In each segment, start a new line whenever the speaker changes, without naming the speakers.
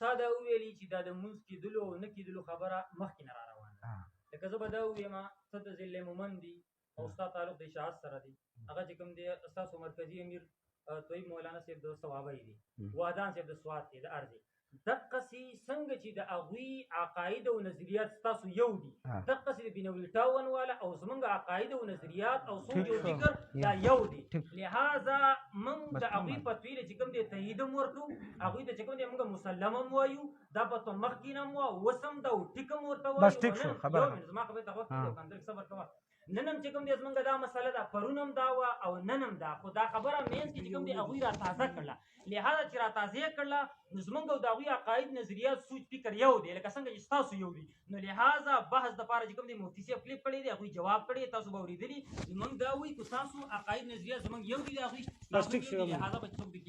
تا دا وویلي چې دا د مونځ کېدلو او نه کېدلو خبره مخکې نه را روانه لکه زه به دا ووایم ته د ذل مومن دي او ستا تعلق د اشاعت سره دی هغه چې کوم دی ستاسو مرکزي امیر طیب مولانا صاحب د صوابۍ دي وادان صاحب د سوات دی د ارض دقسې څنګه چې د هغوی عقاید او نظریات ستاسو یو دي دقسې د بینوي ټاون والا او زمونږ عقاید او نظریات او سوچ او فکر دا یو دي لہذا موږ د هغوی فتوی چې کوم دی تایید هم ورکړو هغوی ته چې کوم دی موږ مسلم هم وایو دا به ته مخکې نه هم وه اوس هم دا ټیک هم ورته وایو زما خبرې ته غوږ کېږده کنده صبر کوه نن هم چې کوم دی زمونږ دا مسله ده پرون هم دا وه او نن هم دا خو دا خبره منځ کې چې کوم دی هغوی را تازه کړله لہذا چې را تازه یې کړله نو زمونږ او د هغوی عقاید نظریات سوچ فکر یو دی لکه څنګه چې ستاسو یو دي نو لہذا بحث دپاره چې کوم دی مفتي صاحب کلیپ کړی دی هغوی جواب کړی تاسو به اورېدلي زمونږ دا وایي که تاسو عقاید نظریات زمونږ یو دي د هغوی لہذا به څوک دي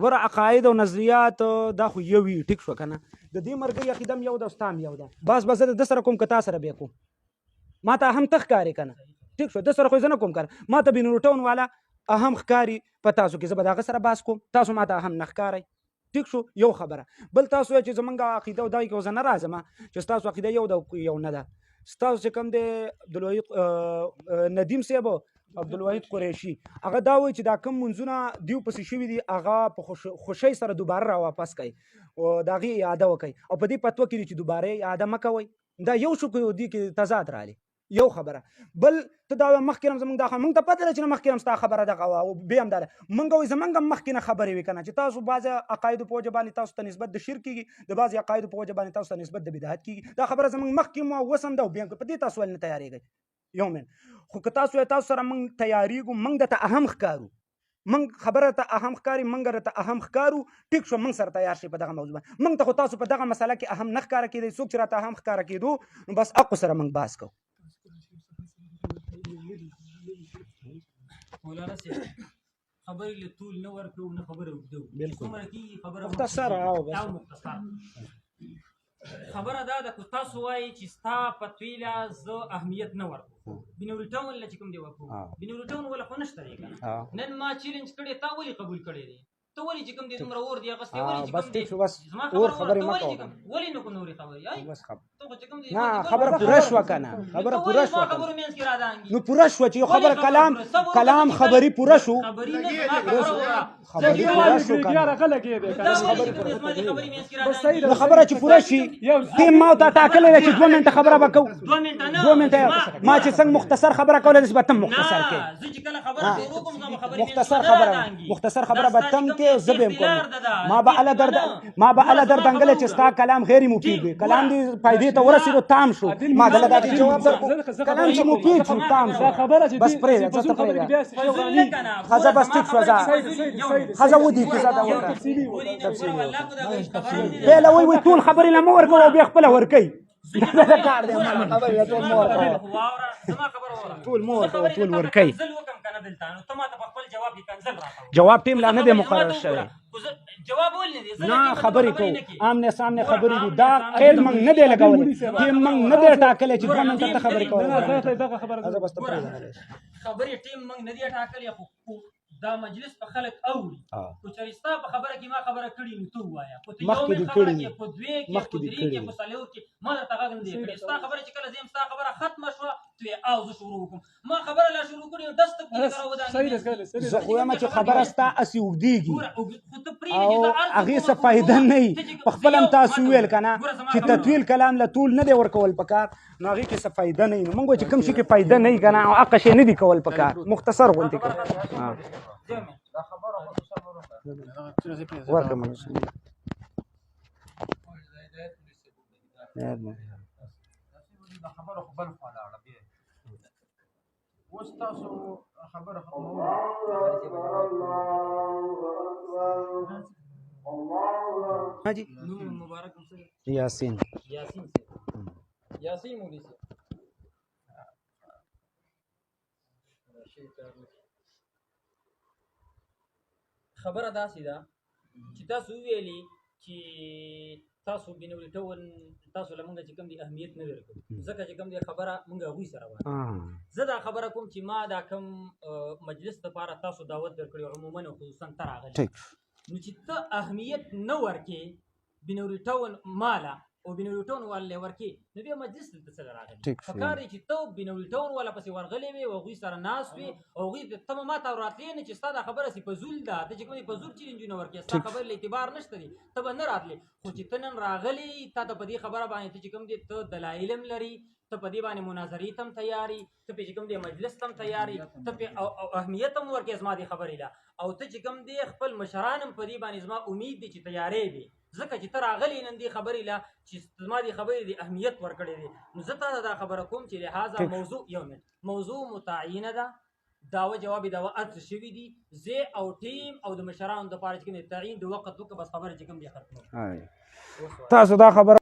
ګوره عقاید او نظریات دا خو یو وي ټیک شو که نه د دې مرګۍ عقیده هم یو ده ستا هم یو ده بس زه د ده سره کوم که تا سره بیا کوم ما ته هم ته ښکارې که نه ټیک شو ده سره خو زه نه کوم که نه ما ته بینوټون والا اهم ښکاري په تاسو کې زه به د هغه سره بحث کوم تاسو ما ته هم نه ښکارئ ټیک شو یو خبره بل تاسو وایئ چې زمونږ عقیده او دغې کې زه نه راځم چې ستاسو عقیده یو ده یو نه ده ستاسو چې کوم دی عبدالوحید ندیم صاحب عبدالوحید قریشي هغه دا وایي چې دا کوم منځونه دیو پسې شوي دي هغه په خوشۍ سره دوباره را واپس کوئ د هغې اعاده وکئ او په دې فتوه کې دي چې دوباره یې اعاده مه کوئ دا یو شو که دې کې تضاد راغلی یو خبره بل ته دا مخکې هم زموږ دا موږ ته پته ده چې مخکې هم ستا خبره دغه وه او بیا هم دا ده موږ وایي زموږ هم مخکې نه خبرې وي که نه چې تاسو بعضې عقایدو په وجه باندې تاسو ته نسبت د شرک کېږي د بعضې عقایدو په وجه باندې تاسو ته نسبت د بدعت کېږي دا خبره زموږ مخکې هم او اوس هم ده او بیا هم په دې تاسو ولې نه تیارېږئ یو من خو که تاسو تاسو سره موږ تیارېږو موږ درته اهم ښکارو موږ خبره ته اهم ښکاري موږ درته اهم ښکارو ټیک شو موږ سره تیار شي په دغه موضوع باندې موږ ته خو تاسو په دغه مسله کې اهم نه ښکاره کېدی څوک چې راته اهم ښکاره کېدو نو بس حقو سره موږ بحث کوو
مولانا صاحب خبرې له طول نه ورکړو نه خبره اوږده
بالکل
څومره کېږي خبره
مختصر او بس
مختصر خبره دا ده که تاسو وایئ چې ستا فتوی له زه اهمیت نه ورکړو بینوري ټاون له چې کوم دی ورکړو بینوري ټاون وله خو نشته دی که نه نن ما چیلنج کړی تا ولې قبول کړی دی ته ولې چې کوم دی دومره اور دی اغوستی ولې چې کوم دی زما خبره ولې نه کوم نورې خبرې
بس خبره
ته خو چې کوم دی
نه خبره پوره شوه که نه خبره پوره شوه
خبرو منځ کې رادانګي
نو پوره شوه چې یو خبره کلام خبري پوره شو خبري پوره شو که نه خبره چې پوره شي ټیم ما ته ټاکلی ده چې 2 منټه خبره به کوو
2
منټه ما چې څنګه مختصر خبره کوله داسې به تم مختصر کې مختصر خبره به تم کې زه به هم کوم ما به اله دردنګلی چې ستا کلام غیر مفید وي کلام دې فایدې ته ورسېدو تام شو ما دله داسې جواب درکړو کلام چې مفید شو تام شو بس پرېږده څه ته پرېږده ښځه بس ټیک شوه ښځه ودي کیسه ده بېله وایي ټول خبرې له مه ورکوه او بیا خپله ورکوي دا کار دی خبرې ټول مه ورکوه ټول مه ورکوه ټول ورکوي جواب ټیم لا نه دی مقرر شوی نه خبرې کوو آمنے سامنے خبرې دي دا قید موږ نه دی لګولی ټیم موږ نه دی ټاکلی چې 2 منټه ته خبرې کولی
خبرې ټیم موږ نه دی ټاکلی خو دا مجلس په خلک اوري خو چې ستا په خبره کې ما خبره کړې نو ته ووایه خو ته یو مې خبره کې په 2 کې په 3 کې په 4 کې ما درته غږ نه دی کړی ستا خبره چې کله زه ستا خبره ختمه شوه ته یې او زه شروع وکړم ما خبره لا شروع کړې نو دسته پورې
زه خو وایم چې خبره ستا هسې اوږدېږي او هغې څه فایده نه وي په خپله هم تاسو وویل که نه چې تطویل کلام له طول نه دی ورکول پکار نو هغې کې څه فایده نه وي نو موږ وایو چې کوم شي کې فایده نه وي که نه او هغه شی نه دي کول پکار مختصر غوندې کړه ورکړه
خبره خو بل خوا لاړه بیا اوس تاسو خبره
مبارک
یاسین
یاسین مولوی خبره داسې ده چې تاسو وویلي چې تاسو بینوري ټول تاسو له موږ چې کوم دی اهمیت نه درکوو ځکه چې کوم دی خبره موږ هغوی سره وایو زه دا خبره کوم چې ما دا کوم مجلس لپاره تاسو دعوت درکړی عموما او خصوصا ته راغلی نو چې ته اهمیت نه ورکې بنوري ټاون ماله او بنوري ټاون والا ورکې نو بیا مجلس دلته څه راغلی پکار دی چې ته بنوري ټاون والا پسې ورغلی وې او هغوی سره ناست وې او هغوی ته ما ته راتلې نه چې ستا دا خبره سي فضول ده ته چې کوم فضول چیلنجونه ورکې ستا خبرې له اعتبار نشته دی ته به نه راتلې خو چې ته نن راغلی تا ته په دې خبره باندې ته چې کوم دی ته دلایل هم لري ته په دې باندې مناظرې ته هم تیاري ته پې چې کوم دی مجلس ته هم تیاري ته پې اهمیت هم ورکې زما دې خبرې له او ته چې کوم دی خپل مشران هم په دې باندې زما امید دی چې تیارې وي ځکه چې ته راغلی نن دې خبرې له چې زما دې خبرې دې اهمیت ورکړی دی نو زه تا ته دا خبره کوم چې لهذا موضوع یو منټ موضوع متعینه ده دعوه جواب دعوه ارڅ شوي دي زه او ټیم او د مشرانو دپاره چې کوم دی تعیین د وخت وکړه بس خبره چې کوم دی ختمه
تاسو دا خبره